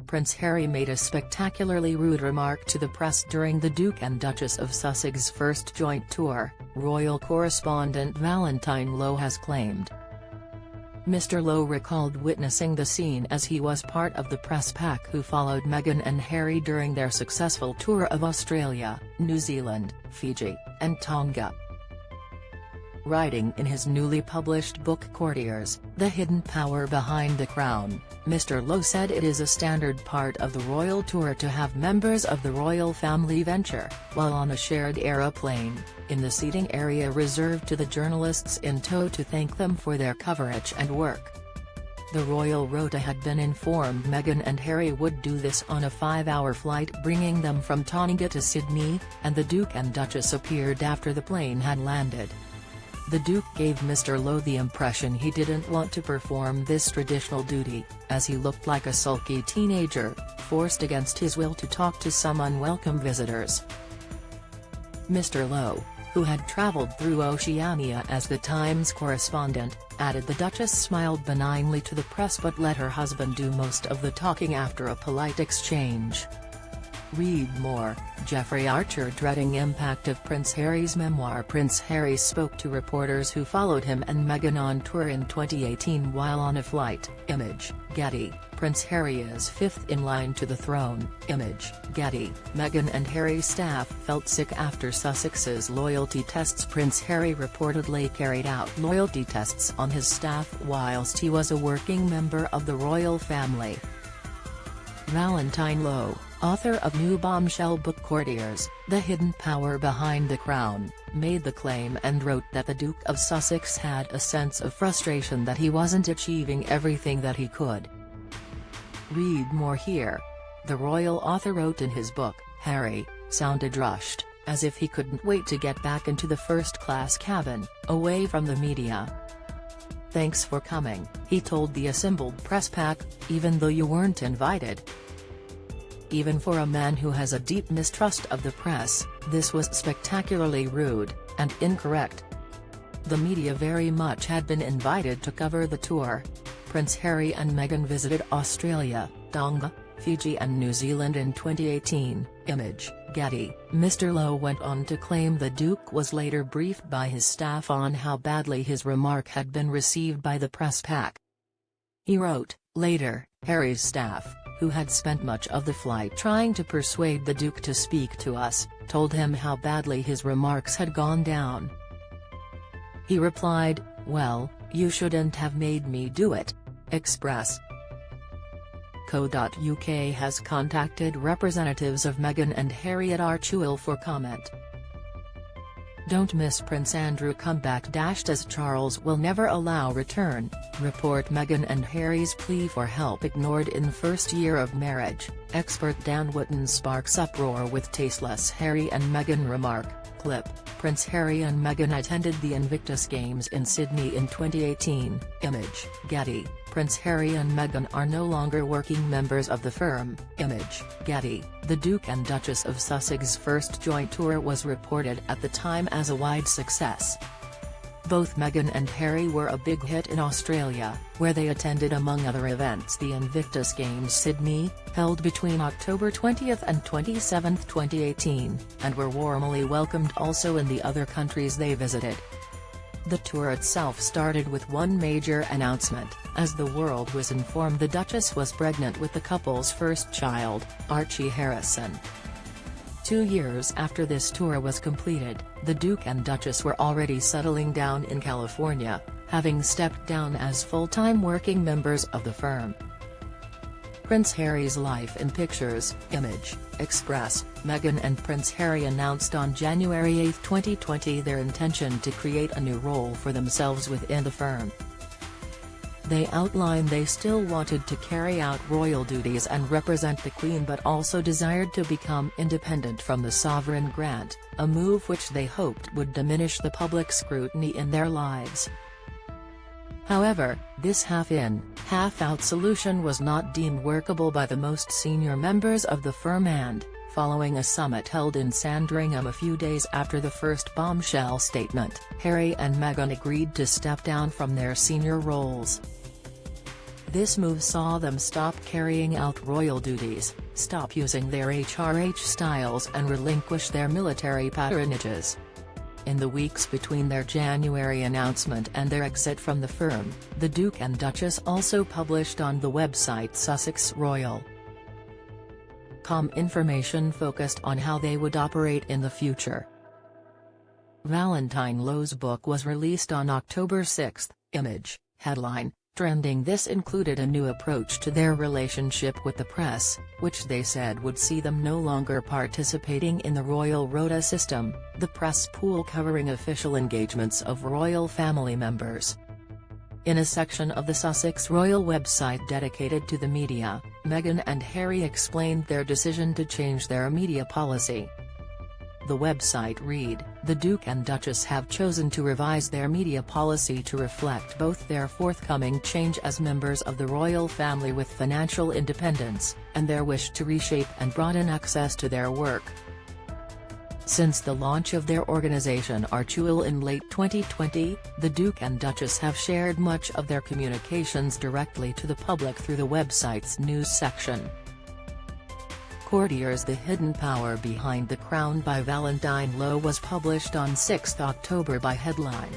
Prince Harry made a spectacularly rude remark to the press during the Duke and Duchess of Sussex's first joint tour, royal correspondent Valentine Low has claimed. Mr. Low recalled witnessing the scene as he was part of the press pack who followed Meghan and Harry during their successful tour of Australia, New Zealand, Fiji, and Tonga. Writing in his newly published book Courtiers, The Hidden Power Behind the Crown, Mr. Low said it is a standard part of the royal tour to have members of the royal family venture, while on a shared aeroplane, in the seating area reserved to the journalists in tow to thank them for their coverage and work. The royal rota had been informed Meghan and Harry would do this on a 5-hour flight bringing them from Tonga to Sydney, and the Duke and Duchess appeared after the plane had landed. The Duke gave Mr. Low the impression he didn't want to perform this traditional duty, as he looked like a sulky teenager, forced against his will to talk to some unwelcome visitors. Mr. Low, who had travelled through Oceania as the Times correspondent, added the Duchess smiled benignly to the press but let her husband do most of the talking after a polite exchange. Read more. Jeffrey Archer dreading impact of Prince Harry's memoir. Prince Harry spoke to reporters who followed him and Meghan on tour in 2018 while on a flight. Image, Getty. Prince Harry is fifth in line to the throne. Image, Getty. Meghan and Harry's staff felt sick after Sussex's loyalty tests. Prince Harry reportedly carried out loyalty tests on his staff whilst he was a working member of the royal family. Valentine Low, author of new bombshell book Courtiers, The Hidden Power Behind the Crown, made the claim and wrote that the Duke of Sussex had a sense of frustration that he wasn't achieving everything that he could. Read more here. The royal author wrote in his book, Harry sounded rushed, as if he couldn't wait to get back into the first-class cabin, away from the media. "Thanks for coming," he told the assembled press pack, "even though you weren't invited." Even for a man who has a deep mistrust of the press, this was spectacularly rude, and incorrect. The media very much had been invited to cover the tour. Prince Harry and Meghan visited Australia, Tonga, Fiji and New Zealand in 2018. Image, Getty. Mr. Low went on to claim the Duke was later briefed by his staff on how badly his remark had been received by the press pack. He wrote, later, Harry's staff, who had spent much of the flight trying to persuade the Duke to speak to us, told him how badly his remarks had gone down. He replied, "Well, you shouldn't have made me do it." Express. Co.uk has contacted representatives of Meghan and Harry at Archewell for comment. Don't miss Prince Andrew comeback as Charles will never allow return, report Meghan and Harry's plea for help ignored in first year of marriage, expert Dan Wootton sparks uproar with tasteless Harry and Meghan remark, clip, Prince Harry and Meghan attended the Invictus Games in Sydney in 2018, image, Getty. Prince Harry and Meghan are no longer working members of the firm, image, Getty. The Duke and Duchess of Sussex's first joint tour was reported at the time as a wide success. Both Meghan and Harry were a big hit in Australia, where they attended among other events the Invictus Games Sydney, held between October 20 and 27, 2018, and were warmly welcomed also in the other countries they visited. The tour itself started with one major announcement, as the world was informed the Duchess was pregnant with the couple's first child, Archie Harrison. 2 years after this tour was completed, the Duke and Duchess were already settling down in California, having stepped down as full-time working members of the firm. Prince Harry's life in pictures, image, Express. Meghan and Prince Harry announced on January 8, 2020 their intention to create a new role for themselves within the firm. They outlined they still wanted to carry out royal duties and represent the Queen but also desired to become independent from the sovereign grant, a move which they hoped would diminish the public scrutiny in their lives. However, this half-in, half-out solution was not deemed workable by the most senior members of the firm and, following a summit held in Sandringham a few days after the first bombshell statement, Harry and Meghan agreed to step down from their senior roles. This move saw them stop carrying out royal duties, stop using their HRH styles and relinquish their military patronages. In the weeks between their January announcement and their exit from the firm, the Duke and Duchess also published on the website Sussex Royal.com information focused on how they would operate in the future. Valentine Low's book was released on October 6, Image, headline, trending. This included a new approach to their relationship with the press, which they said would see them no longer participating in the royal rota system, the press pool covering official engagements of royal family members. In a section of the Sussex Royal website dedicated to the media, Meghan and Harry explained their decision to change their media policy. The website read, "The Duke and Duchess have chosen to revise their media policy to reflect both their forthcoming change as members of the royal family with financial independence, and their wish to reshape and broaden access to their work." Since the launch of their organization Courtiers in late 2020, the Duke and Duchess have shared much of their communications directly to the public through the website's news section. Courtiers: The Hidden Power Behind the Crown by Valentine Low was published on 6 October by headline,